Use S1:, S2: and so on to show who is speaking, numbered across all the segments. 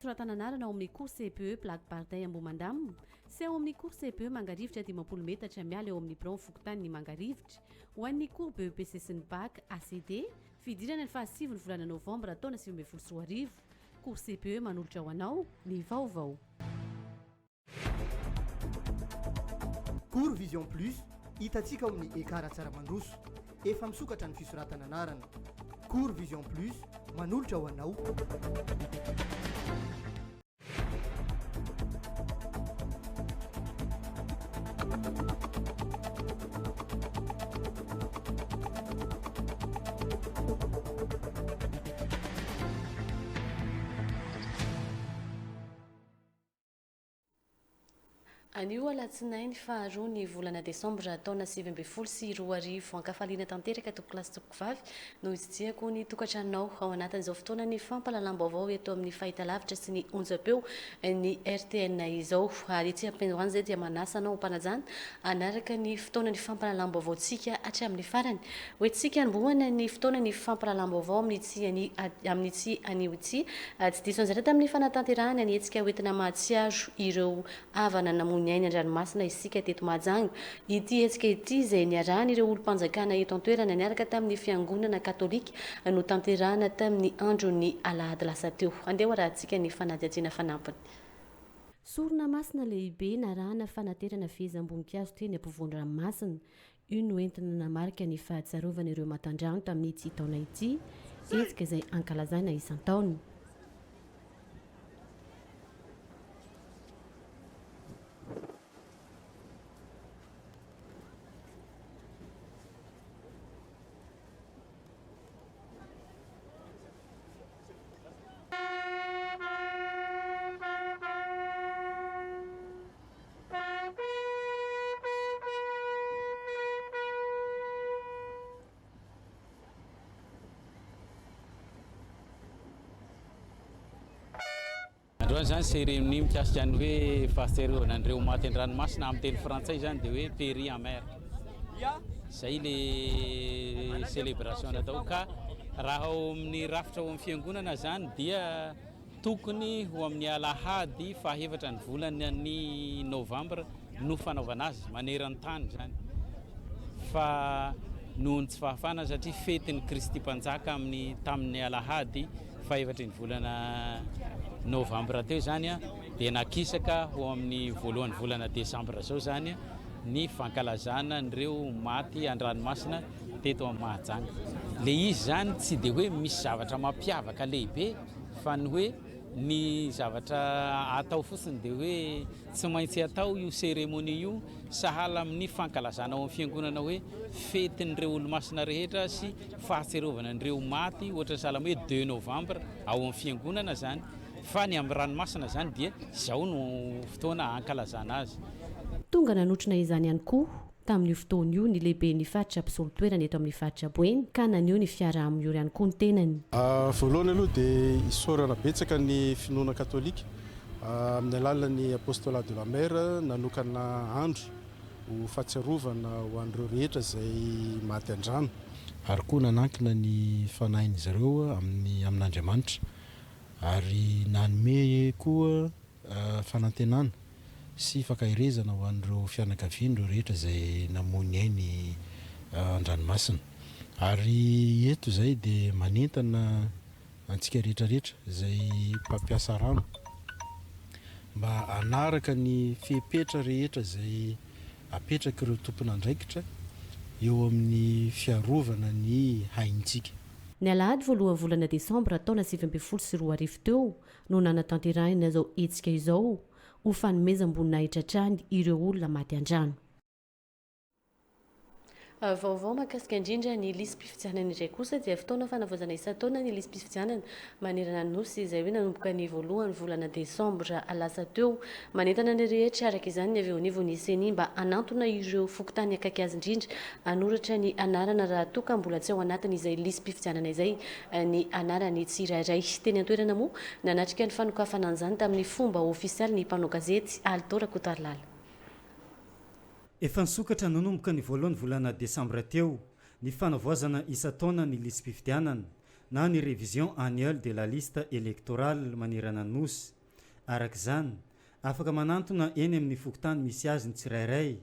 S1: Soratananarana ao amin'ny cours CPE plaque Bardin Amboumandam sy ao amin'ny cours CPE Mangarivitra 10 metatra miala eo amin'ny bron Fokontany ny Mangarivitra ho an'ny cours BEPC sy ny bac ACD fidirana ny fahasivy ny volana novambra taona 2024 cours CPE manolotra ho anao ny vaovao.
S2: Cours Vision Plus hitantsika ao amin'ny ekara tsara mandroso efa misokatra ny fisoratana anarana. Cours Vision Plus manolotra ho anao.
S1: Anio alatsinainy faharoa ny volana desambra taona 2024 ankafaliana tanteraka toko klasy toko vavy no itsiako ny tokantranonao ao anatin'izao fotoana ny fampalalam-baovao eto amin'ny fahitalavitra sy ny onjam-peo ny RTN izao ary itsy ampendoany zay dia manasanao mpanajana anaraka ny fotoana ny fampalalam-baovaontsika hatry amin'ny farany hoentsika anbohana ny fotoana ny fampalalam-baovao amin'ny itsy anio itsy tsy diso anjareta amin'ny fanatanterahany any etsika hoentina mahatsiaro ireo avana namony ainy an-dranomasina isika teto Mahajanga ity etsika ity izay niarahana ireo olo-mpanjakana eto an-toerana niaraka tamin'ny fiangonana katolika no tanterahana tamin'ny andro ny alahady lasa teo. Andeha rahantsika ny fanadihadiana fanampiny. Sorona masina lehibe narahana fanaterana fehezam-boninkazo teny ampovoan-dranomasina io no entina namarika ny fahatsarovana ireo matandrano tamin'ity taona ity etsika izay ankalazana isan-taona.
S3: Androany zany cérémonie mikasika ny hoe fahatsiarovana an'ireo maty an-dranomasina amin'ny teny frantsay zany dia hoe péri en mer. Zay le célébration natao ka raha ao amin'ny rafitra ao amin'ny fiangonana zany dia tokony ho amin'ny alahady fahaefatra ny volany novambra no fanaovana azy maneran-tany zany fa nohony tsy fahafana satria fetin'ny Kristy mpanjaka tamin'ny alahady fahaefatra ny volana novambra teo zany dia nakisaka ho amin'ny voalohan'ny volana desambra zao zany ny fankalazana nireo maty an-dranomasina teto amin'ny Mahajanga. Le izy zany tsy dia hoe misy zavatra mampiavaka lehibe fa ny hoe ny zavatra atao fotsiny dia hoe tsy maintsy atao io cérémonie io sahala amin'ny fankalazana ao amin'ny fiangonana hoe fetin'ireo olo-masina rehetra sy fahatsiarovana an'ireo maty ohatra sahala hoe 2 novambra ao amin'ny fiangonana zany fa ny amin'ny ranomasina zany dia izao no fotoana ankalazana azy.
S1: Tonga nanotrona izany ihany koa tamin'io fotoana io ny lehibe ny faritra mpisolo-toerana eto amin'ny faritra Boeny ka naneo ny fiara amin'io ihany koa ny tenany.
S4: Voalohany aloha dia isaorana betsaka ny finoana katolika amin'ny alalan'ny apostolat de la mer nanokana andro ho fahatsiarovana ho an'ireo rehetra izay maty an-drano ary koa nanankina ny fanahin'izy ireo amin'Andriamanitra ary nanome koa fanantenana sy fakahirezana ho an'ireo fianakavian'ireo rehetra izay namony ainy an-dranomasina ary eto izay dia manentana antsika rehetrarehetra izay mpampiasa rano mba hanaraka ny fepetra rehetra izay apetraka ireo tompona andraikitra eo amin'ny fiarovana ny haintsika.
S1: Ny alahady voalohan'ny volana desambra taona 2024 teo no nanatanterahina izao etsika izao ho fanomezam-boninahitra hatrany ireo olona maty an-drano. Vaovao mahakasika indrindra ny lisym-pifidianana iray kosa dia fotoana fanavaozana isan-taona ny lisym-pifidianana manerana ny nosy izay hoe nanomboka ny voalohany volana desambra lasa teo manentana ny rehetra araka izany ny avy eo anivo ny seni mba anantona ireo fokontany akaiky azy indrindra anoratra ny anarana raha toka mbola tsy ao anatiny izay lisym-pifidianana izay ny anarany tsirairay teny an-toerana moa nanatrika ny fanokafana an'izany tamin'ny fomba ofisialy ny mpanao gazety Altora Kotarlala.
S5: Efa nisokatra nanomboka ny voalohany volana desambra teo ny fanavaozana isan-taona ny lisym-pifidianana na ny révision annuelle de la liste électorale manerana nosy. Arak'izany afaka manantona eny amin'ny fokotany misy azy ny tsirairay,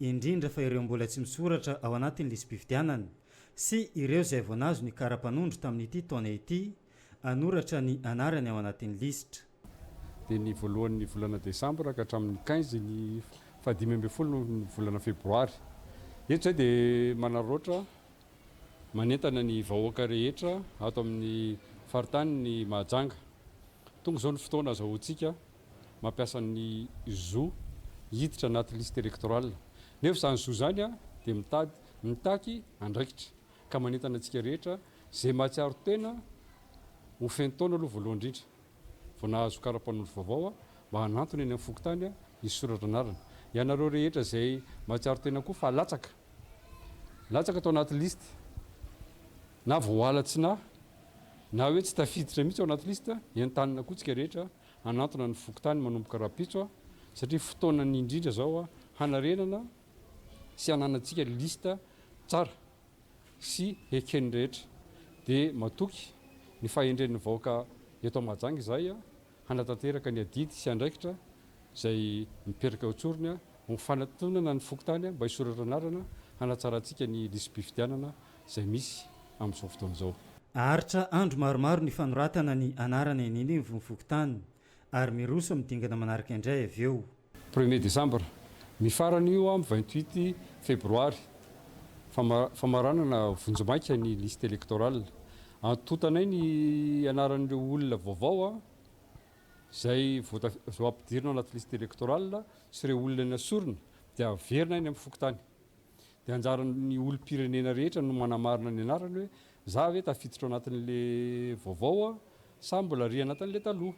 S5: indrindra fa ireo mbola tsy misoratra ao anatin'ny lisam-pifidianana sy ireo izay vao nazo ny kara-panondro tamin'ity taona ity anoratra ny anarany ao anatin'ny lisitra.
S6: Dia ny voalohan'ny volana desambra ka hatramin'ny 15 ny 15 ny volana febroary. Eto zay dia manararaotra manentana ny vahoaka rehetra ato amin'ny faritany ny Mahajanga. Tonga izao ny fotoana azahoantsika mampiasa ny zo hiditra anaty liste électorale. Nefa izany zo zany dia mitaky andraikitra ka manentana antsika rehetra izay mahatsiaro tena ho fentaona aloha voalohany indrindra vao nahazo kara-panondro vaovao mba hanantona eny amin'ny fokotany ny soratra anarana. Ianareo rehetra izay mahatsiaro tena koa fa latsaka atao anaty liste na voalatsina na hoe tsy tafiditra mihitsy ao anaty liste, entanina koa tsika rehetra hanantona ny fokotany manomboka rapitso satria fotoanany indrindra zao hanarenana sy hananantsika lista tsara sy ekeny rehetra. Dia matoky ny fahendren'ny vahoaka eto Mahajanga izay hanatanteraka ny adidy sy andraikitra izay miperaka otsorony ho fanatonana ny fokotany mba hisoratra anarana hanatsarantsika ny lisam-pifidianana izay misy amin'izao fotoana izao.
S5: Aharitra andro maromaro ny fanoratana ny anarana eny ny fokotany ary miroso midingana manaraka indray avy eo.
S6: 1er décembre mifarana io amin'ny 28 febroary famaranana vonjomaika ny liste électorale. Antotanay ny anaran'ireo olona vaovao izay vao ampidirina anaty liste électorale sy ireo olona nasorona dia averina eny amin'ny fokotany. Dia anjaran'ny olom-pirenena rehetra no manamarina ny anarany hoe za ve tafiditra anatin'le vaovao sa mbola ry anatin'le taloha.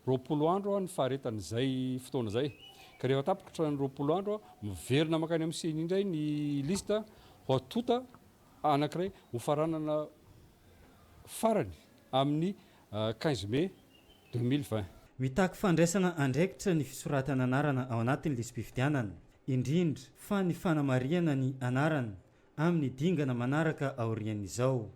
S6: 20 andro ny faharetan'izay fotoana izay. Ka rehefa tapitra ny 20 andro miverina makany amin'ny seny indray ny lista ho atota anankiray ho faranana farany amin'ny 15 mai 2020.
S5: Mitaky fandraisana andraikitra ny fisoratana anarana ao anatin'ny lisam-pifidianana, indrindra fa ny fanamariana ny anarana amin'ny dingana manaraka aorian'izao.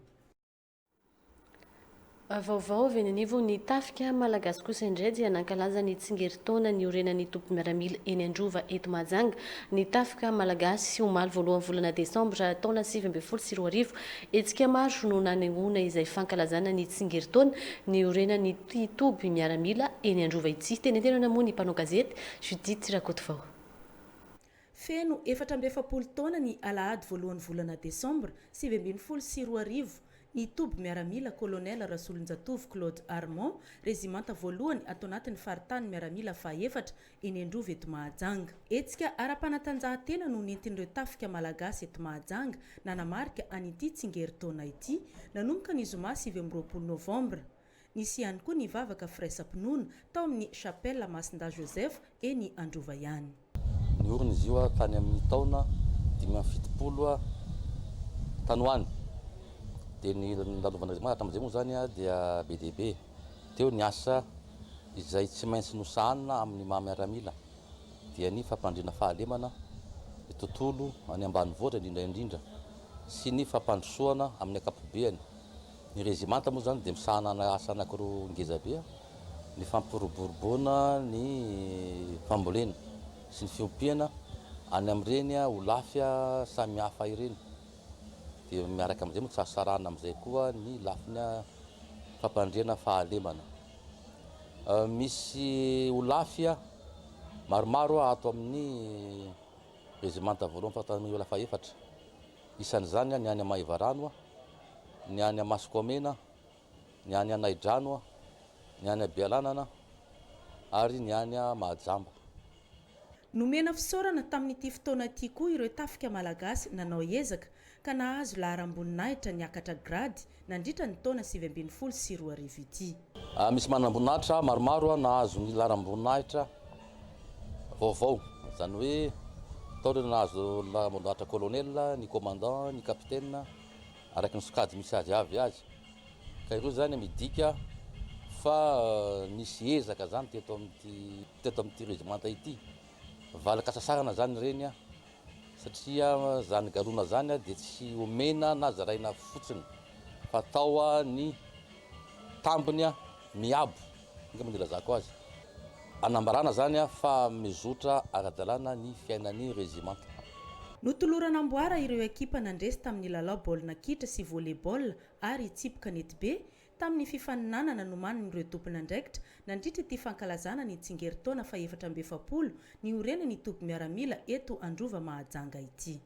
S1: Vaovao avy ananivo ny tafika malagasy kosa indray dia nankalaza ny tsingeritaona ny orenan'ny tompo miaramila eny Androva eto Mahajanga. Ny tafika malagasy omaly voalohan'ny volana desambra taona 2024 etsika maro no nanehona izay fankalazana ny tsingeritaona ny orenan'ny tompo miaramila eny Androva ity. Tenentenana moa ny mpanao gazety Judith Rakotovao.
S7: Feno 470 taona ny alahady voalohan'ny volana desambra 2024 ny toby miaramila kolonel Rasolonjatovo Claude Armand rezimanta voalohany atao anatin'ny faritany miaramila fahaefatra eny Androva eto Mahajanga. Etsika ara-panatanjahantena no nentin'ireo tafika malagasy eto Mahajanga nanamarika an'ity tsingeritaona ity nanomboka ny zoma 20 novambra. Nisy ihany koa ny vavaka firaisampinoana tao amin'ny chapelle Masinda Joseph eny Androva ihany.
S8: Ny oriny izy io tany amin'ny taona 570 tanoany. Dia ny lalovana hatramin'izay moa zany dia be dia be. Teo ny asa izay tsy maintsy nosahanina amin'ny maha miaramila dia ny fampandriana fahalemana ny tontolo any ambanivohitra indrindra sy ny fampandrosoana amin'ny akapobeany. Ny rezimanta moa zany dia misahana asa anankiroa ngezabe, ny fampiroboroboana, ny fambolena sy ny fiompiana any amin'ireny olafy samy hafa ireny. Dia miaraka amin'izay moa tsarana amin'izay koa ny lafiny fampandriana fahalemana. Misy olafy maromaro ato amin'ny rezimanta voalohany fahatan'ny ola fahaefatra. Isan'izany ny any Mahaivarano, ny any Masikomena, ny any Anaidrano, ny any Bealanana ary ny any Mahajamba.
S7: Nomena fisaorana tamin'ity fotoana ity koa ireo tafika malagasy nanao ezaka ka nahazo laharam-boninahitra niakatra grady nandritra ny taona 2024 ity.
S8: Misy manam-boninahitra maromaro nahazo ny laharam-boninahitra vaovao. Zany hoe tao nahazo laharam-boninahitra colonel, ny commandant, ny capitaine araky ny sokady misy azy avy azy. Ka ireo zany midika fa nisy ezaka zany teto amin'ity rezimanta ity. Valaka sasarana zany reny satria zany galona zany dia tsy omena na zaraina fotsiny fatao ny tambiny miabo inga mandilazako azy anambarana zany fa mizotra ara-dalàna ny fiainan'ny régimenta.
S7: Notolorana amboara ireo ekipa nandresy tamin'ny lalao baolina kitra sy volleyball ary tsipoka netibe tamin'ny fifaninanana nomanin'ireo tompona andraikitra nandritra ty fankalazana ny tsingeritaona fa 420 ny orena ny tompy miaramila eto Androva Mahajanga ity.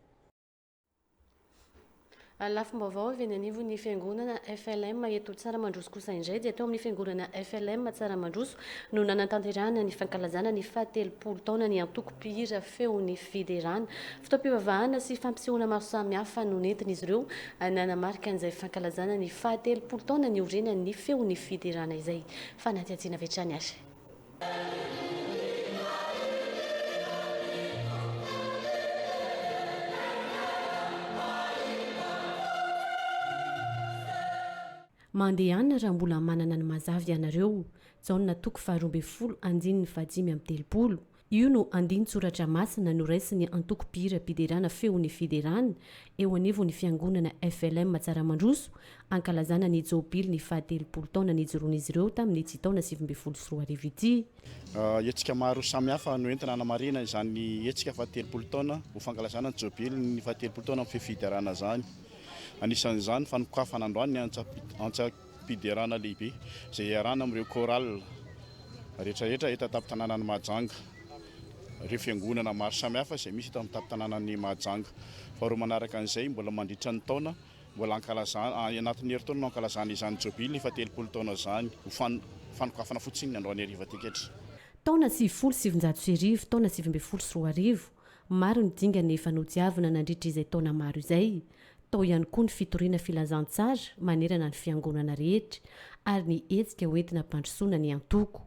S1: Lafim-baovao avy ananivo ny fiangonana FLM eto Tsaramandroso kosa indray dia teo amin'ny fiangonana FLM Tsaramandroso no nanatanterahana ny fankalazana ny fahatelopolo taona ny antoko-pihira feon'ny fiderana. Fitaom-pivavahana sy fampisehoana maro samihafa no nentin'izy ireo nanamarika an'izay fankalazana ny fahatelopolo taona ny orena ny feon'ny fiderana izay. Fanatiatsiana vetrany azy. Mandehanna raha mbola manana ny mazavy ianareo. Jaona toko 12 andiny 530. Io no andiny tsoratra masina no raisiny antoko-pihira piderana feon'ny fiderana eo anivo ny fiangonana FLM Tsaramandroso ankalazana ny jobily ny 13 taona nijoroan'izy ireo tamin'ny tsy taona 2024 ity.
S9: Etsika maro samihafa no entina anamarina izany etsika 13 taona ho fankalazana ny jobily ny 13 taona amin'ny fiderana zany. Anisan'izany fanokafana androany ny antsa-piderana lehibe izay iarana amin'ireo choral rehetrarehetra eto an-tampon-tanànan'ny Mahajanga. Ireo fiangonana maro samihafa izay misy eto amin'ny tampon-tanànan'ny Mahajanga. Faharoa manaraka an'izay mbola mandritra ny taona mbola ankalazana anatin'ny herintaona no ankalazana izany jobily ny 13 taona zany ho fanokafana fotsiny ny androany hariva tiketra.
S1: Taona 790, taona 2024. Maro ny dingana efa nodiavina nandritra izay taona maro izay. Tao ihany koa ny fitoriana filazantsara manerana ny fiangonana rehetra ary ny hetsika hoentina mpandrosoana ny antoko.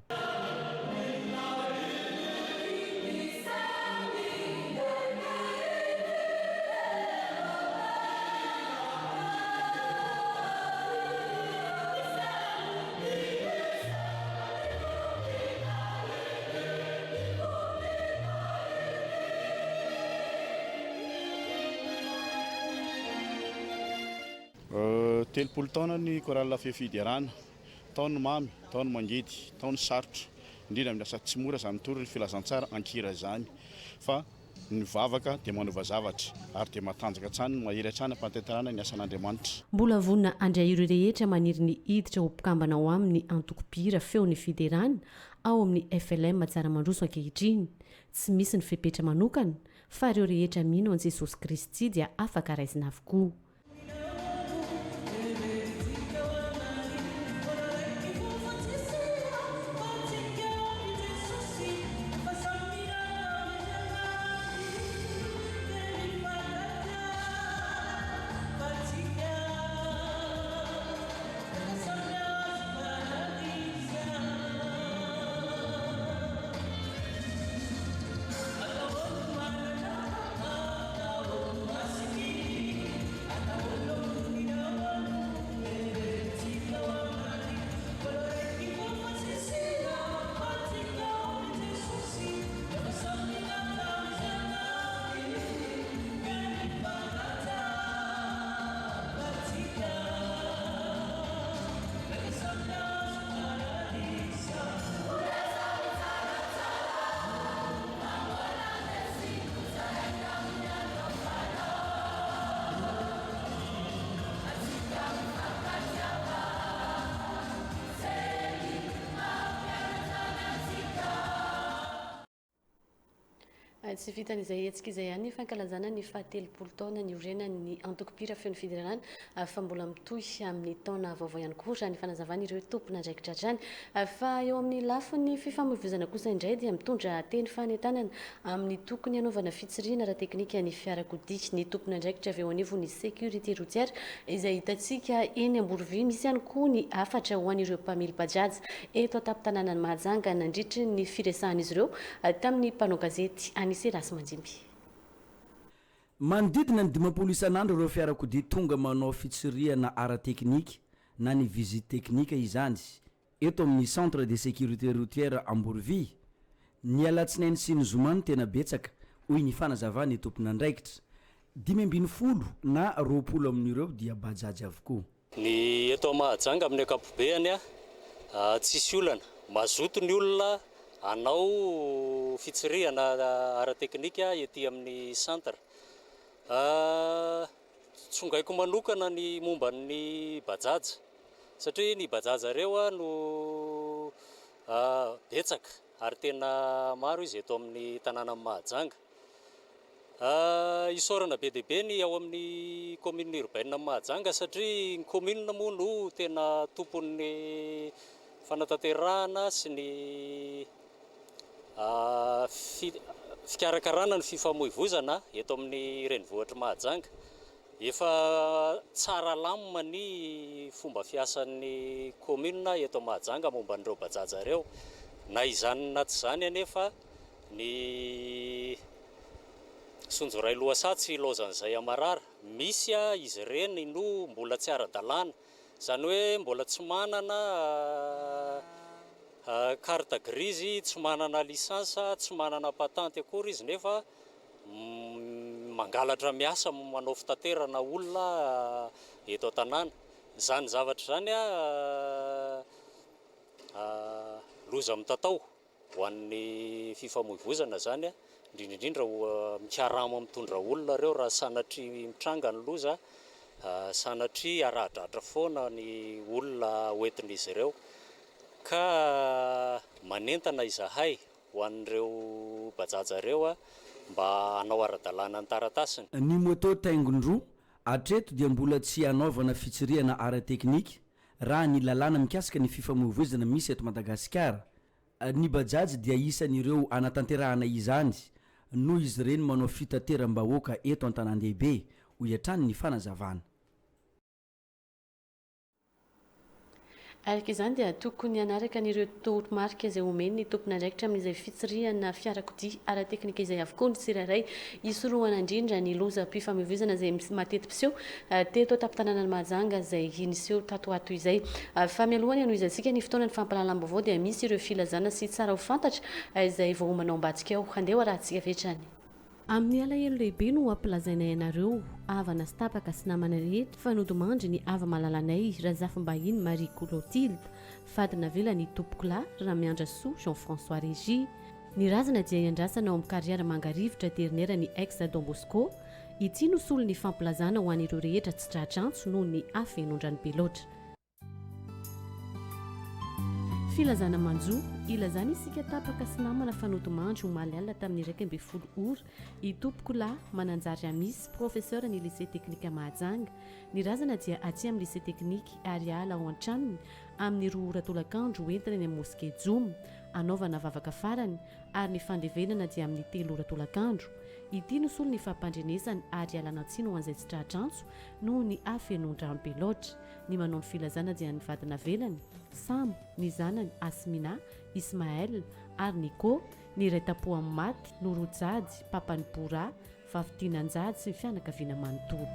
S9: Telopolo taona ny choral fifidiarana, taony mamy, taony mangety, taony sarotra, indrindra amin'ny asa tsy mora izany tory ny filazantsara ankira zany fa ny vavaka dia manova zavatra ary dia matanjaka tsany ny mahery hatrany ampantentarana ny asan'Andriamanitra.
S1: Mbola vonina andray ireo rehetra maniry ny hiditra ho mpikambana ao amin'ny antoko-pihira feon'ny fiderana ao amin'ny FLM Tsaramandroso ankehitriny. Tsy misy ny fepetra manokana fa ireo rehetra mino an Jesosy Kristy dia afaka raisina avokoa. Tsy vitan'izay hetsika izay ihany ny fankalazana ny fahatelopolo taona ny orena ny antoko-pihira feon'ny fiderana fa mbola mitohy amin'ny taona vaovao ihany koa raha ny fanazavana ireo tompona andraikitra hatrany. Fa eo amin'ny lafiny fifamoivoizana kosa indray dia mitondra teny fanentanana amin'ny tokony hanaovana fitsiriana ara teknika ny fiarakodia ny tompona andraikitra avy eo anivo ny sécurité routière izay hitantsika eny Amborovy. Misy ihany koa ny afatra ho an'ireo mpamily bajaja eto an-tampon-tanànan'ny Mahajanga nandritra ny firesahan'izy ireo tamin'ny mpanao gazety Anise Rasy Manjimby.
S10: Manodidina ny 10 isan'andro ireo fiarakodia tonga manao fitsiriana ara-teknika na ny visite teknika izany eto amin'ny centre de sécurité routière Amborovy. Ny alatsinainy sy ny zoma no tena betsaka hoy ny fanazavana ny tompon'andraikitra 510 na 20 amin'ireo dia bajaja avokoa.
S11: ny eto Mahajanga amin'ny ankapobeny tsisy olana mazoto ny olona anao fitsirihana ara-teknika ety amin'ny centre. Tsongaiko manokana ny momba ny bajaja satria ny bajaja reo no betsaka ary tena maro izy eto amin'ny tanàna Mahajanga. Isaorana be dia be ny ao amin'ny commune urbaine Mahajanga satria ny commune moa no tena tompon'ny fanatanterahana sy ny fikarakarana ny fifamoivoizana eto amin'ny renivohitra Mahajanga. Efa tsara lamina ny fomba fiasan'ny commune eto Mahajanga momba an'ireo bajaja reo. Na izany na tsy izany anefa ny Sonjoray Lohasatsy ilaozan'izay Amarara misy izy ireny no mbola tsy ara-dalàna, izany hoe mbola tsy manana carte grise, tsy manana licence, tsy manana patente akory izy nefa mangalatra miasa manao fitaterana olona eto an-tanàna. Izany zavatra izany loza mitatao ho an'ny fifamoivoizana zany indrindrindrindra mikarama mitondra olona reo raha sanatry mitranga ny loza, sanatry aradratra foana ny olona hoentin'izy ireo ka manentana izahay ho an'ireo bajaja reo mba hanao ara-dalàna ny taratasiny.
S10: Ny moto taingondroa atreto dia mbola tsy hanaovana fitsirihana ara-teknika raha ny lalàna mikasika ny fifamoivoizana misy eto Madagasikara. Ny bajaja dia isan'ireo anatanterahana izany noho izy ireny manao fitateram-bahoaka eto an-tanàn-dehibe ho iatrany ny fanazavana.
S1: Araka izany dia tokony hanaraka n'ireo toromarika izay omeny ny tompona andraikitra amin'izay fitsirihana fiarakodia ara-teknika izay avokoa ny tsirairay isorohana indrindra ny lozam-pifamoivoizana izay mateti-piseho teto tampon-tanàna Mahajanga izay iniseho tatoato izay. Fa mialohany anohizantsika ny fotoanan'ny fampahalalam-baovao dia misy ireo filazana sy tsara ho fantatra izay vao manao ambadika ao. Handeha rahantsika vetrany. Amin'ny alahelo lehibe no ampilazainay ianareo havana sy tapaka sy namana rehetra fa nodomandry ny ava malalanay razafim-bahiny Marie Clotilde, fadina vela ny tompokolahy Ramiandra Soa Jean-François Régie. Ny razana dia iandrasana ao amin'ny kariera Mangarivotra ternera ny ex Don Bosco. Ity no solo ny fampilazana ho an'ireo rehetra tsy tratrantso noho ny afenondrany beloatra. Filazana manjo ilazana isika tapaka sy namana fanodomandry ho maly alina tamin'ny 12 ora i tompokolahy Mananjary Amisy, professeur ny lycée technique Mahajanga. Ny razana dia aty amin'ny lycée technique ary ala ao an-tranony amin'ny 2 ora tolakandro entina ny mosquée Djoum anaovana vavaka farany ary ny fandevenana dia amin'ny 3 ora tolakandro. Ity no solo ny fampandrenesany ary alanantsino ho an'izay tsy tratrantso noho ny afenondrano beloatra. Ny manao ny filazana dia ny vadina velany Sam, ny zanany Asmina, Ismaël ary Nico, ny iray tapo amin'ny maty Norojady, papany Bora, Vavitiananjady sy ny fianakaviana manontolo.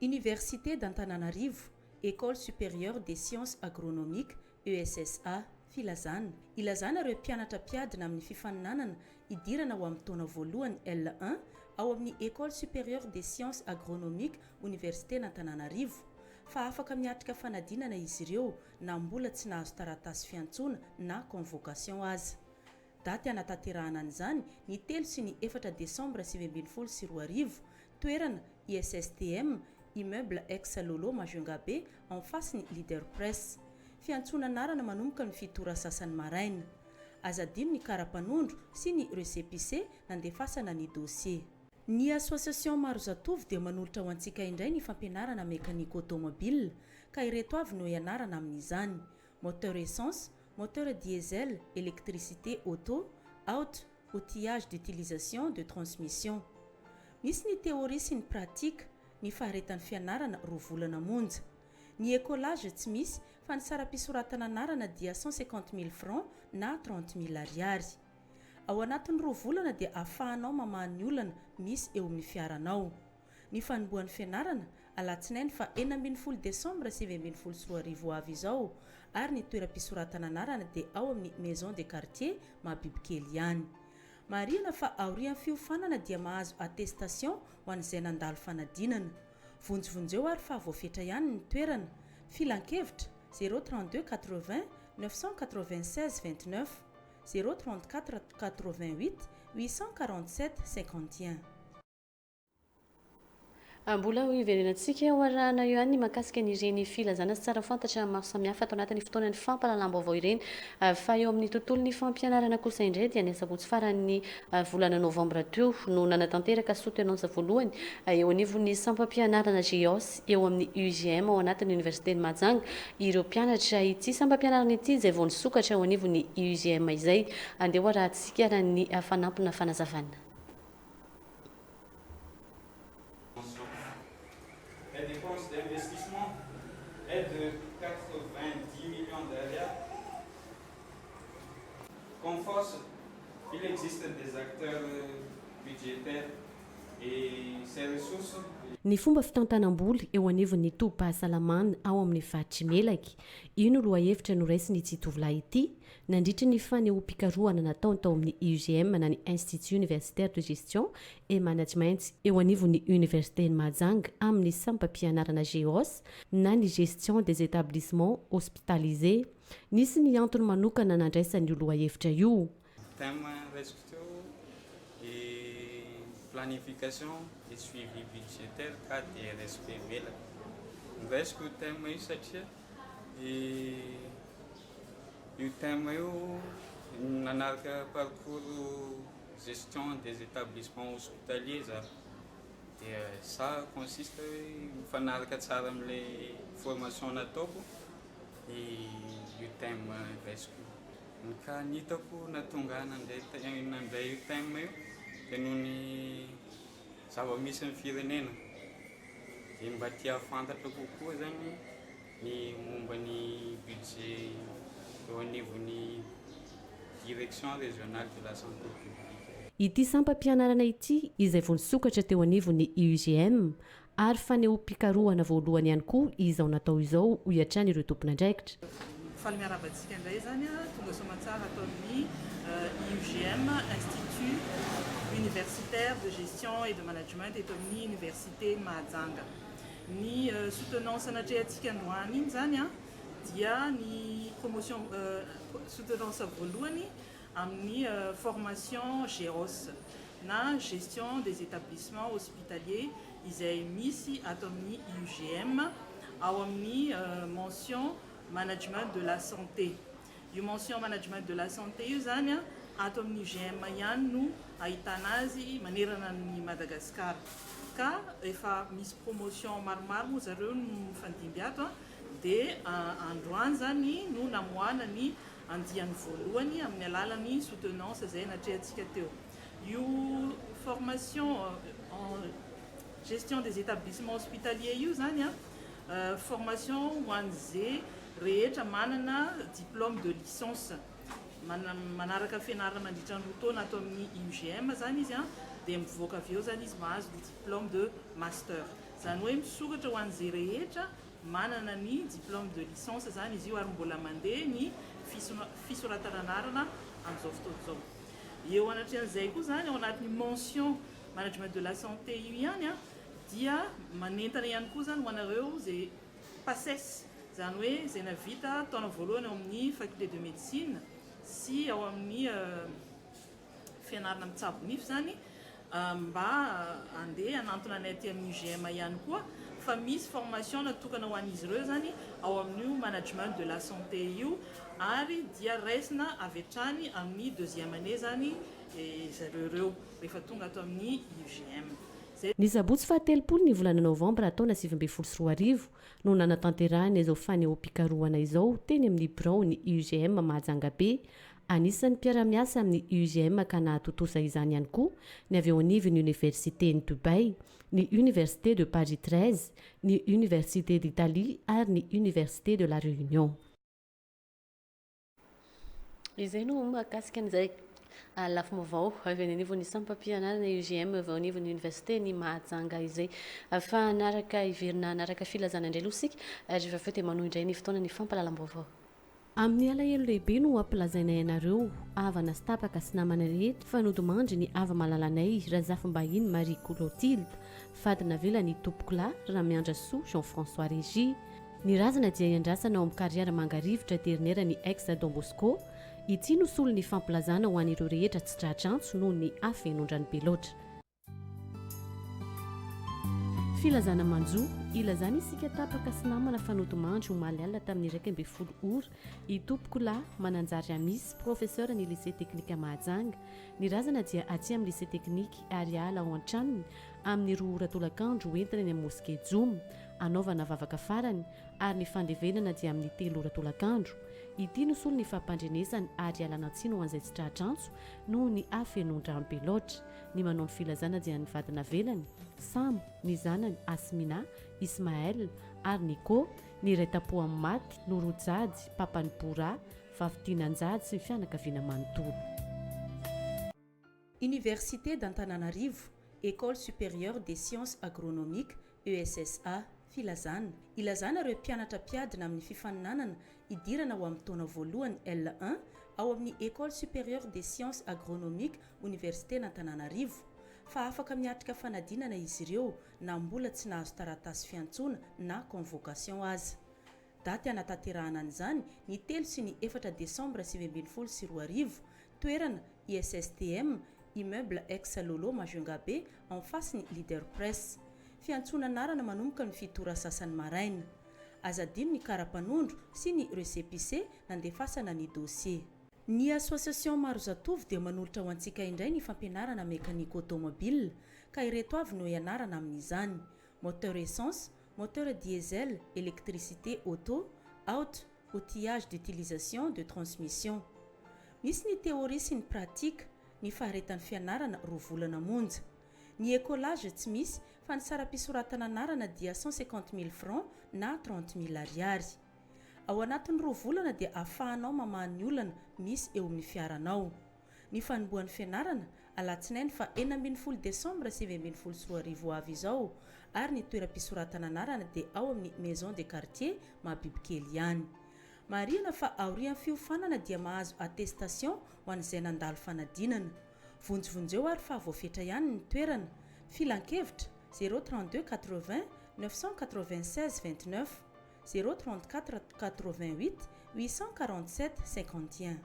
S7: Université d'Antananarivo, École supérieure des sciences agronomiques, ESSA, filazana. Ilazana ireo mpianatra mpiadina amin'ny fifaninanana idirana ho amin'ny taona voalohany L1 ao amin'ny École supérieure des sciences agronomiques, Université d'Antananarivo. Fa afaka miatrika fanadinana izy ireo na mbola tsy nahazo taratasy fiantsona na convocation aza. Daty anatanterahana an'izany ny 3 sy ny 4 Desambra 2024, toerana ISSTM, immeuble ex Lolo Majunga B, en face ny Leader Press. Fiantsona anarana manomboka ny fitora sasany maraina. Azadino ny karapanondro sy ny récépissé nandefasana ny dossier. Ny association maro zatovy dia manolotra ho antsika indray ny fampianarana mécanique automobile ka ireto avy no ianarana amin'izany: moteur essence, moteur diesel, électricité auto, outillage d'utilisation de transmission. Misy ny théorie sy ny pratique, ny faharetan'ny fianarana 2 volana monja. Ny écolage tsy misy fa ny sara-pisoratana anarana dia 150 000 francs na 30 000 ariary. Ao anatin'ny 2 volana dia ahafahanao mamaha ny olana misy eo amin'ny fiaranao. Ny fanombohan'ny fianarana alatsinainy fa 14 Desambra 2024 avy izao ary ny toeram-pisoratana anarana dia ao amin'ny Maison des Quartiers Mabibikely ihany. Marihana fa aorian'ny fiofanana dia mahazo attestation ho an'izay nandalo fanadinana. vonjevonjeo ary fa voafetra ihany ny toerana. Filan-kevitra 032 80 996 29 034 88 847 51.
S1: Mbola ho iverenantsika ao arahana io ihany mahakasika n'ireny filazana sy tsara fantatra maro samihafa atao anatin'ny fotoanan'ny fampalalam-baovao ireny fa eo amin'ny tontolon'ny fampianarana kosa indray dia ny sabotsy faran'ny volana novambra teo no nanatanteraka soutenance voalohany eo anivon'ny sampampianarana GEOS eo amin'ny UGM ao anatin'ny université ny Mahajanga. Ireo mpianatra ity sampampianarana ity izay vao nisokatra ao anivon'ny UGM izay andeha arahantsika raha ny fanampina fanazavana.
S12: La dépense d'investissement est de 90 millions d'euros. Comme force, il existe des acteurs budgétaires et ces ressources.
S1: Ny fomba fitantanam-boly eo anivon'ny tobim-pahasalamana ao amin'ny faritry Melaky. Io no loha-hevitra noraisiny ity tovolahy ity nandritra ny fanehoam-pikarohana nataony tao amin'ny UGM na ny Institut Universitaire de Gestion et Management eo anivon'ny Université ny Mahajanga amin'ny sampampianarana GEOS na ny Gestion des établissements hospitalisés. Nisy ny antony manokana nandraisan'io loha-hevitra io.
S12: Planification et suivi budgétaire cadre et respect Melaky. Resque o tema io satria io tema io nanaraka parcours gestion des établissements hospitaliers za. Dia ça consiste mifanaraka tsara amin'ilay formation nataoko io tema resque. Ka nitako natonga nandray io tema io noho ny zava-misy ny firenena dia mba tia fantatra kokoa zany ny momba ny budget eo anivon'ny direction régionale de la santé publique.
S1: Ity sampampianarana ity izay vao nisokatra teo anivon'ny UGM ary fanehoam-pikarohana voalohany ihany koa izao natao izao ho iatrany ireo tompon'andraikitra.
S13: Falmiarabantsika indray zany tonga soamantsara atao amin'ny UGM Institut Universitaire de Gestion et de Management eto amin'ny Université Mahajanga. Ny soutenance natrehantsika androany iny zany dia ny promotion soutenance voalohany amin'ny formation GEOS na gestion des établissements hospitaliers izay misy ato amin'ny UGM ao amin'ny mention management de la santé. Io mention management de la santé io zany ato amin'ny UGM ihany no ahitana azy manerana ny Madagascar. Ka efa misy promotion maromaro moa zareo no mifandimby ato dia androany zany no namoana ny andiany voalohany amin'ny alalan'ny soutenance izay natrehantsika teo. Io formation en gestion des établissements hospitaliers io zany formation ho an'izay rehetra manana diplôme de licence. Manaraka fianarana mandritra ny roa taona ato amin'ny UGM zany izy dia mivoaka avy eo zany izy mahazo ny diplôme de master. Zany hoe misokatra ho an'izay rehetra manana ny diplôme de licence zany izy io ary mbola mandeha ny fisoratananarana amin'izao fotoana izao. Eo anatrehan'izay koa zany ao anatin'ny mention management de la santé io ihany dia manentana ihany koa zany ho anareo zay PACES zany hoe zay navita taona voalohany ao amin'ny faculté de médecine sy ao amin'ny fianarana amin'ny tsabonify zany mba andeha anantona anay aty amin'ny UGM ihany koa fa misy formation natokana ho an'izy ireo zany ao amin'io management de la santé io ary dia raisina avy hatrany amin'ny deuxième année zany zareo ireo rehefa tonga ato amin'ny UGM.
S1: Ny sabotsy fahatelopolo ny volana novambra taona 2024 no nanatanterahany izao fanehoam-pikarohana izao teny amin'ny bureau ny UGM Mahajanga be. Anisan'ny mpiara-miasa amin'ny UGM ka nahatotosa izany ihany koa ny avy eo anivon'ny Université ny Dubai, ny Université de Paris 13, ny Université d'Italie ary ny Université de la Réunion. Izay no mahakasika an'izay lafim-baovao avy any anivon'ny sampampianarana UGM avy ao anivon'ny Université ny Mahajanga izay fa anaraka iverina anaraka filazana indray aloha isika rehefa avy eo dia manohy indray ny fotoana ny fampalalam-baovao. amin'ny alahelo lehibe no ampilazainay ianareo avana sy tapaka sy namana rehetra fanodimandry ny ava malalanay razafombahiny Marie Clotilde fadina vela ny tompokolahy Ramiandra Soa Jean-François Régie ny razana dia iandrasana ao amin'ny kariara mangarivotra terinera ny ex Don Bosco ity no solo ny fampilazana ho an'ireo rehetra tsy tratrantsy noho ny afenondrany be loatra filazana manjo ilazana isika tapaka sy namana fanodimandry ho malialina tamin'ny 12 ora itompokolahy mananjary amisy professeur ny lycée technique Mahajanga ny razana dia aty amin'ny lycée technique ary ala ao an-tranony amin'ny 2 ora tolakandro entina ny mosquée Djoum anaovana vavaka farany ary ny fandevenana dia amin'ny 3 ora tolakandro ity no solo ny fampandrenesany ary alanatsino ho an'izay tsy tratrantso noho ny afenondrany be loatra ny manao ny filazana dia ny vadina velany Sam ny zanany Asmina Ismaël ary Nico ny retapo amin'ny maty Norojady papany Bora Vavitinan-jady sy ny fianakaviana manontolo
S7: Université d'Antananarivo École supérieure des sciences agronomiques ESSA filazana ilazana ireo mpianatra mpiadina amin'ny fifaninanana idirana ho amin'ny taona voalohany L1 ao amin'ny École supérieure des sciences agronomiques Université d'Antananarivo fa afaka miatrika fanadinana izy ireo na mbola tsy nahazo taratasy fiantsoana na convocation aza daty anatanterahana an'izany ny 3 sy ny 4 décembre 2024 toerana ISSTM immeuble ex Lolo Majunga B en face ny Leader Press fiantsoana anarana manomboka ny fitora sasany maraina azadino ny karapanondro sy ny récépissé nandefasana ny dossier ny association maro zatovy dia manolotra ho antsika indray ny fampianarana mécanique automobile ka ireto avy no ianarana amin'izany moteur essence moteur diesel électricité auto outillage d'utilisation de transmission misy ny théorie sy ny pratique ny faharetan'ny fianarana 2 volana monja ny écolage tsy misy fa ny sara-pisoratana anarana dia 150 000 francs na 30 000 ariary ao anatin'ny 2 volana dia ahafahanao mamahany olana misy eo amin'ny fiaranao ny fanombohan'ny fianarana alatsinainy fa 14 décembre 2024 avy izao ary ny toeram-pisoratana anarana dia ao amin'ny maison de quartier mabibikely ihany marihana fa aorian'ny fiofanana dia mahazo attestation ho an'izay nandalo fanadinana vonjovonjeo ary fa voafetra ihany ny toerana filan-kevitra 032 80 996 29 034 88 847 51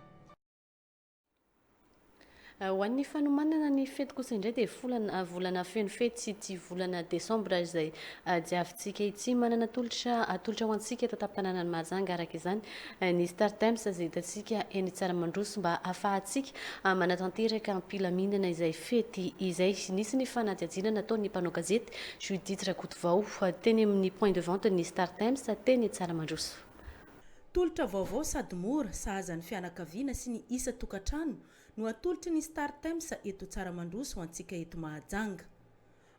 S1: ho an'ny fanomanana ny fety kosa indray dia volana feno fety sy ty volana décembre izay diavintsika ity manana atolotra ho antsika eto tampitanànany Mahajanga araka izany ny startimes izay hitantsika eny Tsaramahandroso mba ahafahantsika manatanteraka ampilaminana izay fety izay nisy ny fanadihadiana nataon'ny mpanao gazety Judith Rakotovao teny amin'ny point de vente ny startimes teny Tsaramahandroso
S7: tolotra vaovao sady mora sahazan'ny fianakaviana sy ny isa tokantrano no atolotry ny Star Times eto Tsaramahandroso ho antsika eto Mahajanga.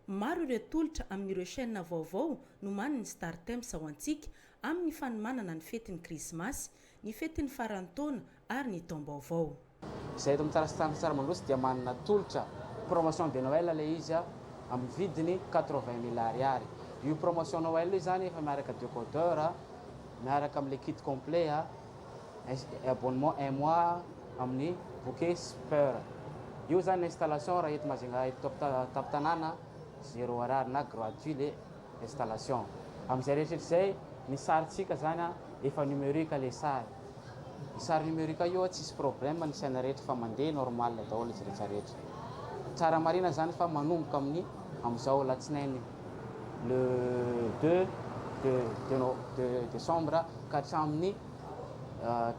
S7: Maro ireo tolotra amin'ireo chaîne vaovao no manana ny Star Times ho antsika amin'ny fanomanana ny fetin'ny Krismasy, ny fetin'ny farantaona ary ny taom-baovao.
S14: Izay eto amin'ny Tsaramahandroso dia manana tolotra promotion de Noël ilay izy amin'ny vidiny 80 000 ariary. Io promotion Noël io zany efa miaraka décodeur, miaraka amin'ny kit complet, abonnement 1 mois amin'ny bouquet super. Io zany installation raha eto Mahajanga eto taptanana 0 ariary na gratuit le installation. Amin'izay rehetra izay ny saritsika zany efa numérique le sary. Ny sary numérique io tsisy problème ny saina rehetra fa mandeha normal daholo izy rehetra. Tsara marina zany fa manomboka amin'ny amin'izao latsinainy le 2 de décembre ka hatramin'ny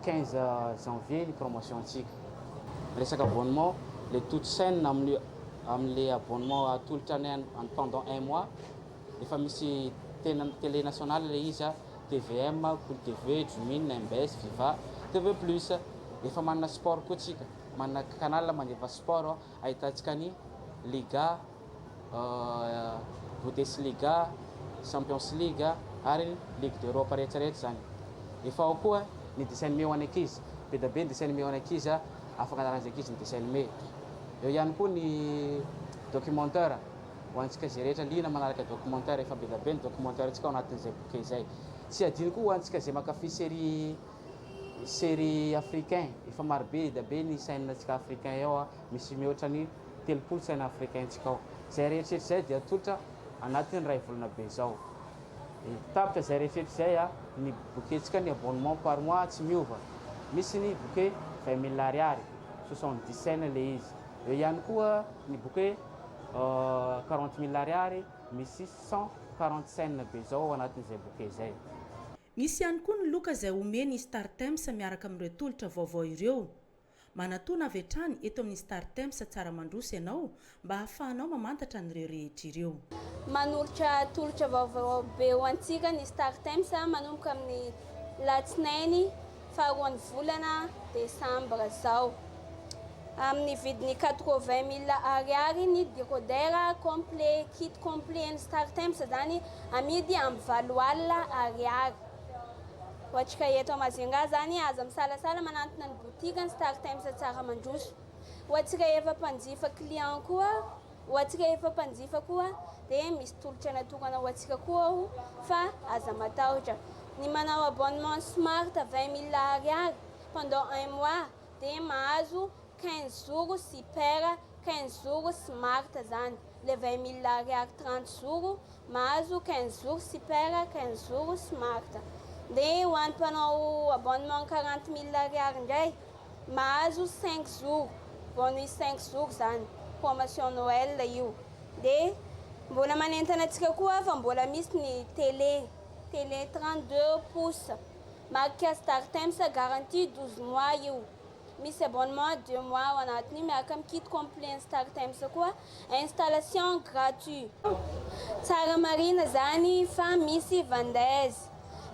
S14: 15 janvier ny promotion tsika. Resaka abonnement les toutes chaînes amin'ny abonnement atolotra pendant 1 mois efa misy télé nationale le izy TVM, Cool TV, Jumine, MBS, Viva, TV+. Efa manana sport koa tsika, manana canal maneva sport ahitantsika ny Liga, Bundesliga, Champions League ary Ligue d'Europe rehetrarehetra zany. Efa ao koa ny dessin animé ho an'ny ankizy, be da be ny dessin animé ho an'ny ankizy afaka anaran'ny ankizy ny dessin animé. Eo ihany koa ny documentaire ho antsika zay rehetra liana manaraka documentaire efa be da be ny documentaire tsika ao anatin'izay bouquet izay. Tsy adino koa ho antsika zay mankafy série série africain efa marobe dia be ny sainantsika africain ao a misy mihoatra ny telopolo saina africaintsika ao zay rehetrarehetra zay dia atolotra anatin'ny ray volana be zao tapitra zay rehetrarehetra zay a ny bouquetsika ny abonnement par mois tsy miova misy ny bouquet 20 000 ariary 70 saina le izy eo ihany koa ny bouquet 40 000 ariary misy 140 saina be zao ao anatin'izay bouquet zay.
S7: Misy ihany koa ny loka izay omeny Startimes miaraka amin'ireo tolotra vaovao ireo. Manatona avy hatrany eto amin'ny Startimes tsara mandroso ianao mba hahafahanao mamantatra an'ireo rehetra ireo.
S15: Manolotra tolotra vaovao be ho antsika ny Startimes manomboka amin'ny latsinainy faharoan'ny volana desambra zao. Amin'ny vidiny 80 000 ariary ny décodeur complet, kit complet ny Startimes zany amidy amin'ny 7 alina ariary. Ohatrika eto Majunga zany aza misalasala manantona ny botika ny Startimes tsara mandroso. Ohatrika efa mpanjifa client koa, ohatrika efa mpanjifa koa dia misy tolotra natokana ho antsika koa fa aza matahotra. Ny manao abonnement smart 20 000 ariary pendant 1 mois dia mahazo 15 jours super, 15 jours smart zany. Le 20 000 ariary 30 jours mahazo 15 jours super, 15 jours smart. Dia ho an'ny mpanao abonnement 40 000 ariary indray mahazo 5 jours, bonus 5 jours zany, promotion Noël io. Dia mbola manentana antsika koa fa mbola misy ny télé 32 pouces marque Startimes garantie 12 mois io. Misy abonnement 2 mois ao anatiny miaraka amin'ny kit complet Startimes koa, installation gratuit. Tsara marina zany fa misy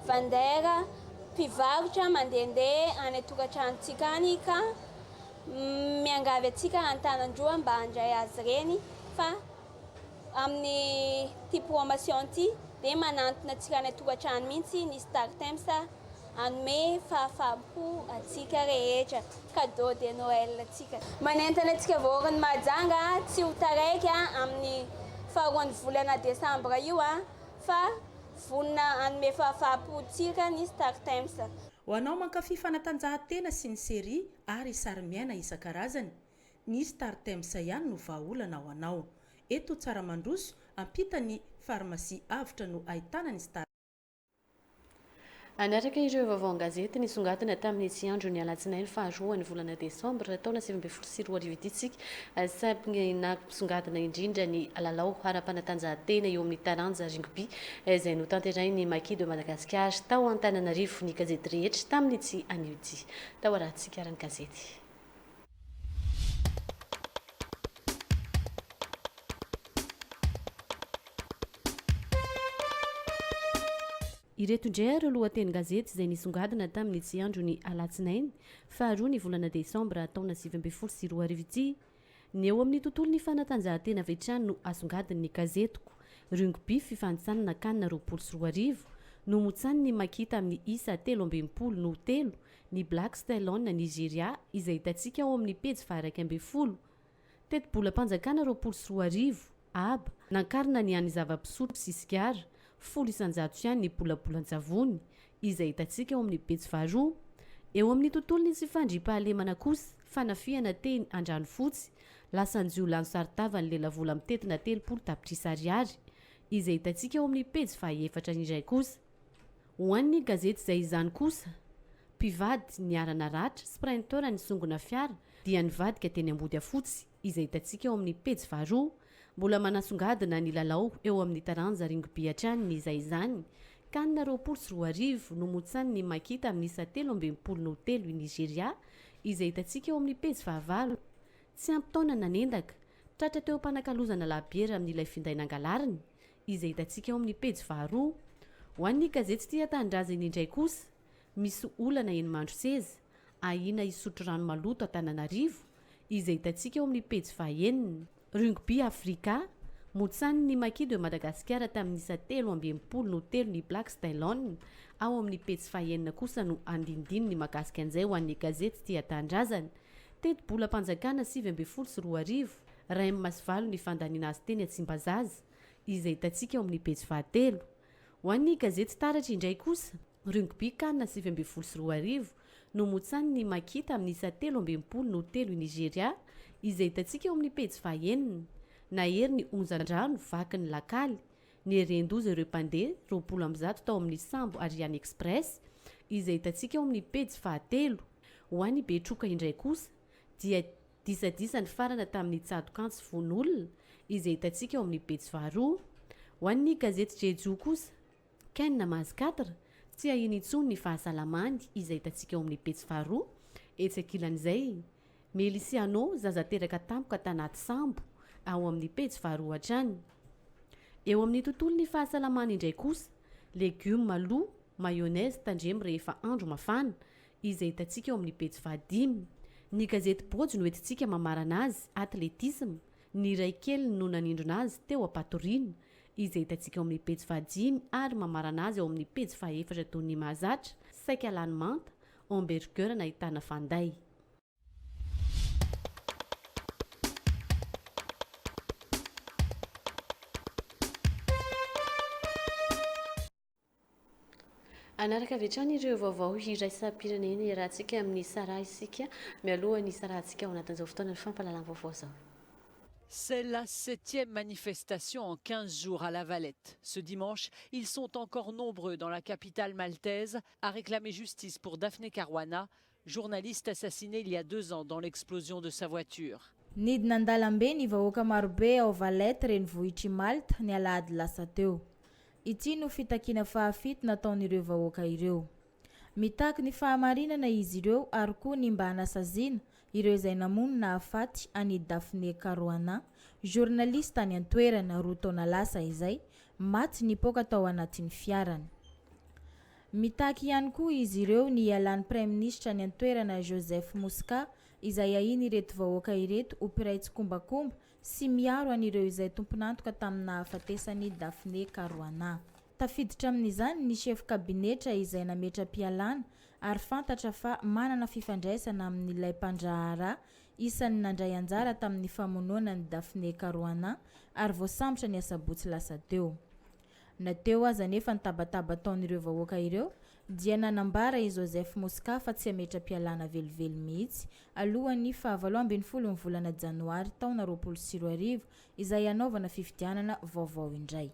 S15: vendeur mpivarotra mandehandeha any tokantranontsika any ka miangavy atsika an-tanandroa mba handray azy reny fa amin'ny ty promotion ty dia manantona atsika any tokantrano mihitsy ny Startimes anome fahafaham-po atsika rehetra, cadeau de Noël atsika. Manentana atsika voaron'ny Mahajanga tsy ho taraiky amin'ny faharoan'ny volana desambra io fa vonina anome fahafaham-po atsika ny Startimes.
S7: Ho anao mankafy fanatanjahantena sy ny série ary sary miaina isan-karazany, ny Startimes ihany no vahaolana ho anao. Eto tsara mandroso ampita ny pharmacie avotra no ahitana ny Startimes.
S1: Anatraka ireo vaovao an-gazety nisongadina tamin'ny tsy andro ny alatsinainy faharoa ny volana desambra taona 2024 ity sampy nasongadina indrindra ny alalao ara-panatanjahantena eo amin'ny taranja rugby izay no tanterainy Maquis de Madagascar tao Antananarivo ny gazety rehetra tamin'ny tsy anio ity. Tao arahantsika arany gazety. Ireto indray ireo lohateny gazety izay nisongadina tamin'ny tsy andro ny alatsinainy faharoa ny volana desambra taona 2024 ity. Ny eo amin'ny tontolo ny fanatanjahantena avy hatrany no asongadiny ny gazetiko. Rugby fifanitsanana kanina 24 no motsany ny Makita amin'ny isa 13 no 3 ny Black Stallion na Nigeria izay hitantsika ao amin'ny pejy faha 12. Teti-bola-panjakana 24 aba nankarina ny any zava-pisotro sy sigara 100 ihany ny bolabolan-tsavony izay hitantsika ao amin'ny pejy faharoa. Eo amin'ny tontolo ny sy fandriam-pahalemana kosa fanafiana teny Andranofotsy lasa njiolano saritava ny lelavola mitetina 30 tapitrisa ariary izay hitantsika ao amin'ny pejy faha-4 indray kosa. Ho an'ny gazety izay izany kosa mpivady niarana ratra sprinter ny songona fiara dia nivadika teny Ambody Afotsy izay hitantsika ao amin'ny pejy faharoa. Mbola manasongadina ny lalao eo amin'ny taranja rugby hatrany izay izany kanina 24 no motsany ny Makita amin'ny isa 13 no 3 i Nigeria izay hitantsika eo amin'ny pejy fahavalo. Tsy ampitaona nanendaka tratra teo mpanakalozana labiera amin'ilay finday nangalariny izay hitantsika eo amin'ny pejy faharoa. Ho an'ny gazety tia tandrazany indray kosa misy olana enimandro seza ahina isotro rano maloto Antananarivo izay hitantsika eo amin'ny pejy faha-9. Rugby Afrika motsany ny Maquis de Madagascar tamin'ny isa 13 no 3 ny Black Stallion ao amin'ny pejy faha-9 kosa no andindiny ny makasika an'izay ho an'ny gazety tia tandrazany. Teti-bola-panjakana 7 ray masivalo ny fandaniana azy teny Tsimbazaza izay hitantsika ao amin'ny pejy faha-3. Ho an'ny gazety taratra indray kosa rugby kanina 7 no no motsany ny makita amin'ny isa 3 no 3 Nigeria izay hitantsika eo amin'ny pejy fahaenina. Nahery ny onjan-drano vaky ny lakaly ny rendoza ireo mpandeha 20 tao amin'ny sambo Ariane Express izay hitantsika eo amin'ny pejy fahatelo. Ho an'ny Betroka indray kosa dia disadisa ny farana tamin'ny Tsadokantsy von'olona izay hitantsika eo amin'ny pejy faharoa. Ho an'ny gazety Jejo kosa Ken Mazikatra tsy ahiny intsony ny fahasalamany izay hitantsika eo amin'ny pejy faharoa. Etsy ankilan'izay Melisiano zaza teraka tampoka tanaty sambo ao amin'ny pejy faharoa hatrany. Eo amin'ny tontolon'ny fahasalamana indray kosa legioma maloa mayonnaise tandremy rehefa andro mafana izay hitantsika eo amin'ny pejy fahadimy. Ny gazety Bôjo no entintsika mamarana azy atletisme ny iray kely no nanindrona azy teo apatorina izay hitantsika eo amin'ny pejy fahadimy ary mamarana azy eo amin'ny pejy fahaefatra toy ny mahazatra saika lany manta hamburger nahitana fanday. Anaraka avy hatrany ireo vaovao iraisam-pirenena iarahantsika amin'ny Sara isika mialoha ny Sarantsika ao anatin'izao fotoana ny fampalalam vaovao zao.
S16: C'est la 7e manifestation en 15 jours à La Valette. Ce dimanche, ils sont encore nombreux dans la capitale maltaise à réclamer justice pour Daphne Caruana, journaliste assassinée il y a 2 ans dans l'explosion de sa voiture.
S17: Nidina andalambe ny vahoaka marobe ao Valette renivohitry Malta ny alahady lasa teo. Ity no fitakina fahafito nataon'ireo vahoaka ireo. Mitaky ny fahamarinana izy ireo ary koa ny mba hanasazina ireo izay namono na afaty ani Daphne Caruana, journaliste any an-toerana roa taona lasa izay maty nipoaka tao anatin'ny fiarany. Mitaky ihany koa izy ireo ny ialan'ny Prime Ministre any an-toerana Joseph Muscat izay ahiny ireto vahoaka ireto ho piray tsikombakomba sy miaro an'ireo izay tomponantoka tamina hafatesany Daphne Caruana. Tafiditra amin'izany ny chef kabinetra izay nametra-pialana ary fantatra fa manana fifandraisana amin'ilay mpandrahara isan'ny nandray anjara tamin'ny famonoana ny Daphne Caruana ary voasambotra ny asabotsy lasa teo. Nateo aza nefa nitabataba taon'ireo vahoaka ireo dia nanambara i Joseph Muscat fa tsy ametra-pialana velively mihitsy alohan'ny 17 volana Janoary taona 2024 izay anaovana fifidianana vaovao indray.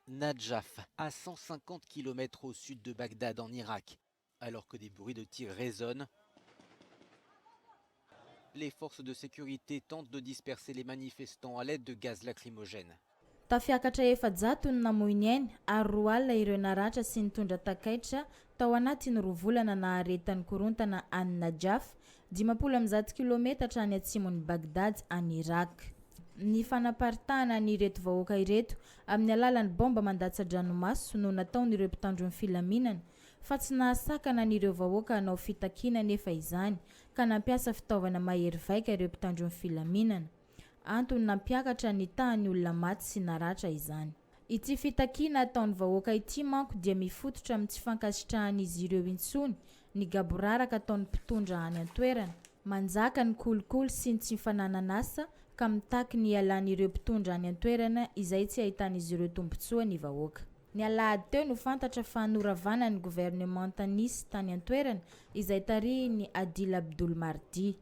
S18: Nadjaf, à 150 km au sud de Bagdad en Irak, alors que des bruits de tirs résonnent, les forces de sécurité tentent de disperser les manifestants à l'aide de gaz lacrymogène.
S17: Tafiakatra efa-jato ny namoiny ainy ary 2 alina ireo naratra sy nitondra takaitra tao anatiny 2 volana naharetan'ny korontana any Najaf 50 kilometatra any atsimon'ny Bagdad any Irak. Ny fanaparitahana n'ireto vahoaka ireto amin'ny alalan'ny bomba mandatsa-dranomaso no nataon'ireo mpitandro ny filaminana fa tsy nahasakana n'ireo vahoaka hanao fitakiana nefa izany ka nampiasa fitaovana mahery vaika ireo mpitandro ny filaminana. Antony nampiakatra ny tahany olona maty sy naratra izany. Ity fitakiana ataon'ny vahoaka ity manko dia mifototra amin'ny tsy fankasitrahan'izy ireo intsony ny gaboraraka ataon'ny mpitondra any an-toerana, manjaka ny kolikoly sy ny tsy mifanananasa ka mitaky ny ialan'ireo mpitondra any an-toerana izay tsy ahitan'izy ireo tombotsoa ny vahoaka. Ny alahady teo no fantatra fa noravana ny gouvernementaniste tany an-toerana izay tarihiny Adil Abdul Mahdi.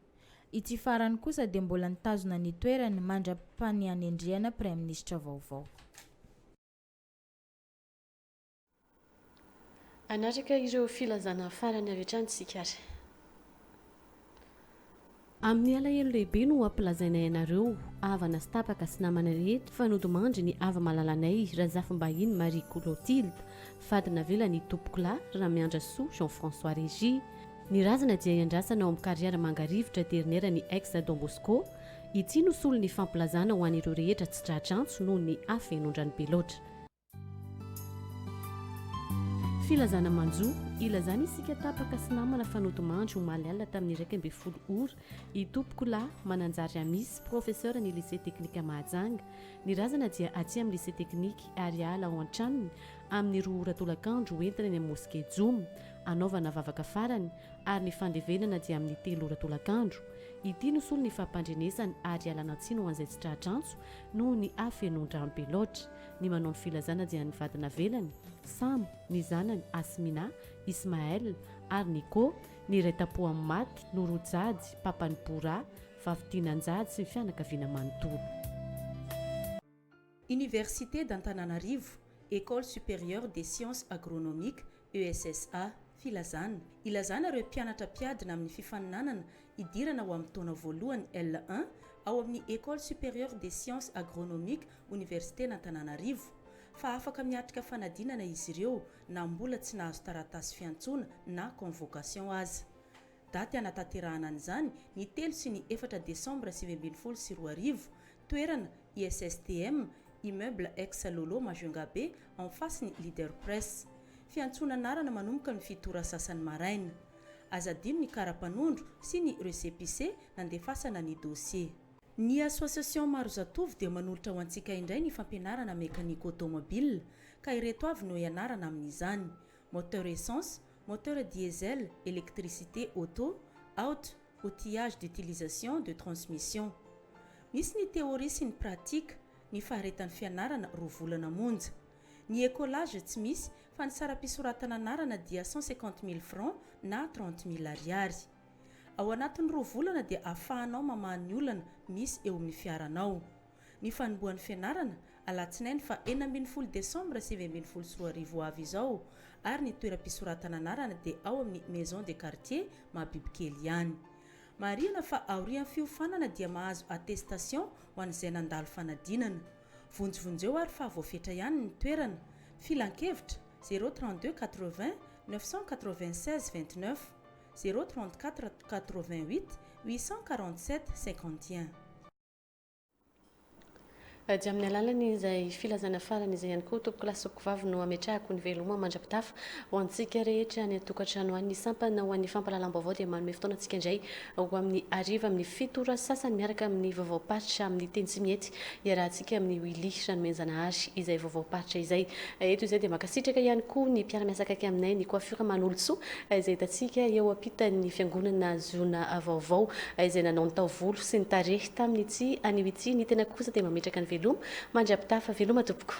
S17: Ity farany kosa dia mbola nitazona ny toerany mandra-pani anendriana Prime Ministre vaovao.
S1: Anatraka ireo filazana farany avy hatrany sikary. Amin'ny alahelo lehibe no ampilazainay ianareo havana sy tapaka sy namana rehetra fa nodomandry ny ava malalanay razafim-bahiny Marie Clotilde fadina velany tompoko lahy Ramiandra Soa Jean-François Régie. Ny razana dia iandrasana ao amin'ny kariera mangarivotra ternera ny ex Don Bosco. Ity no solo ny fampilazana ho an'ireo rehetra tsy tratrantso noho ny afenondrany be loatra. Filazana manjo ilazana isika tapaka sy namana fanotomandry omaly alina tamin'ny 12 ora i tompoko lahy Mananjary Amisy professeur ny lycée technique Mahajanga. Ny razana dia aty amin'ny lycée technique Ariala ao an-tranony amin'ny 2 ora tolakandro entina ny mosquée Djoum anaovana vavaka farany ary ny fandevenana dia amin'ny 3 ora tolakandro. Ity no solo ny fampandrenesany ary alana tsino ho an'izay tsy tratrantso noho ny afenondrano be loatra. Ny manao ny filazana dia ny vadina velany Sam, ny zanany Asmina, Ismaël ary Nico, ny iray tapo amin'ny maty Norojady, papany Bora, Vavitinan-jady sy ny fianakaviana manontolo.
S7: Université d'Antananarivo, École supérieure des sciences agronomiques, ESSA, filazana. Ilazana ireo mpianatra mpiadina amin'ny fifaninanana idirana ho amin'ny taona voalohany L1 ao amin'ny École supérieure des sciences agronomiques, Université d'Antananarivo. Fa afaka miatrika fanadinana izy ireo na mbola tsy nahazo taratasy fiantsoana na convocation aza. Daty anatanterahana an'izany ny 3 sy ny 4 décembre 2024, toerana ISSTM, immeuble ex-Lolo Majunga B, en face ny Leader Press. Fiantsona anarana manomboka ny fitora sasany maraina. Azadino ny karapanondro sy ny récépissé nandefasana ny dossier. Ny association maro zatovo dia manolotra ho antsika indray ny fampianarana mécanique automobile, ka ireto avy no ianarana amin'izany: moteur essence, moteur diesel, électricité auto, outillage d'utilisation de transmission. Misy ny théorie sy ny pratique, ny faharetan'ny fianarana 2 volana monja. Ny écolage tsy misy fa ny sara-pisoratana anarana dia 150 000 francs na 30 000 ariary. Ao anatin'ny 2 volana dia ahafahanao mamaha ny olana misy eo amin'ny fiaranao. Ny fanombohan'ny fianarana alatsinainy fa 14 décembre 2024 avy izao, ary ny toeram-pisoratana anarana dia ao amin'ny Maison des Quartiers Mabibikely ihany. Marihana fa aorian'ny fiofanana dia mahazo attestation ho an'izay nandalo fanadinana. Vonjovonjeo ary fa voafetra ihany ny toerana. Filan-kevitra 032 80 996 29 034 88 847 51.
S1: Dia amin'ny alalany izay filazana farany izay ihany koa tompoko lasoko vavy no ametrahako ny veloma mandrapitafa ho antsika rehetra ny tokantrano an'ny sampana ho an'ny fampalalam-baovao dia manome fotoanantsika indray ho amin'ny ariva amin'ny 7 ora sasany miaraka amin'ny vaovao-paritra amin'ny teny tsy mihety iarahantsika amin'ny Willy Ranomenzanahary izay vaovao-paritra izay. Eto izay dia makasitraka ihany koa ny mpiara-miasa akaiky aminay ny coiffure Manolotso izay hitantsika eo ampitan'ny fiangonana Zona vaovao izay nanao ny taovolo sy ny tarehy tamin'ny ity anio ity. Ny tena kosa dia mametraka ny veloma mandrapitafa veloma tompoko.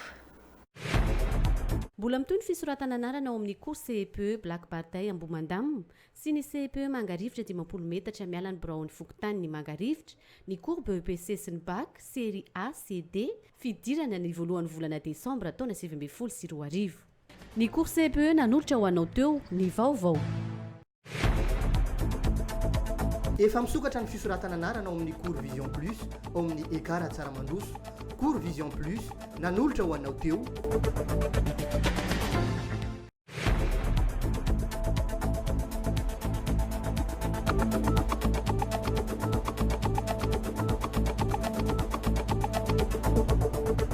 S1: Mbola mitoy ny fisoratana anarana ao amin'ny cours CPE Black Bataille Ambomandam sy ny CPE Mangarivitra 10 metatra mialany Brown Fokotany ny Mangarivitra, ny cours BEPC sy ny bac série A CD fidirana ny voalohan'ny volana Desembre taona 2024. Ny cours CPE nanolotra ho anao teo ny vaovao.
S2: Efa misokatra ny fisoratana anarana ao amin'ny cours Vision Plus ao amin'ny Ekara Tsaramandoso. Cours Vision Plus nanolotra ho anao teo.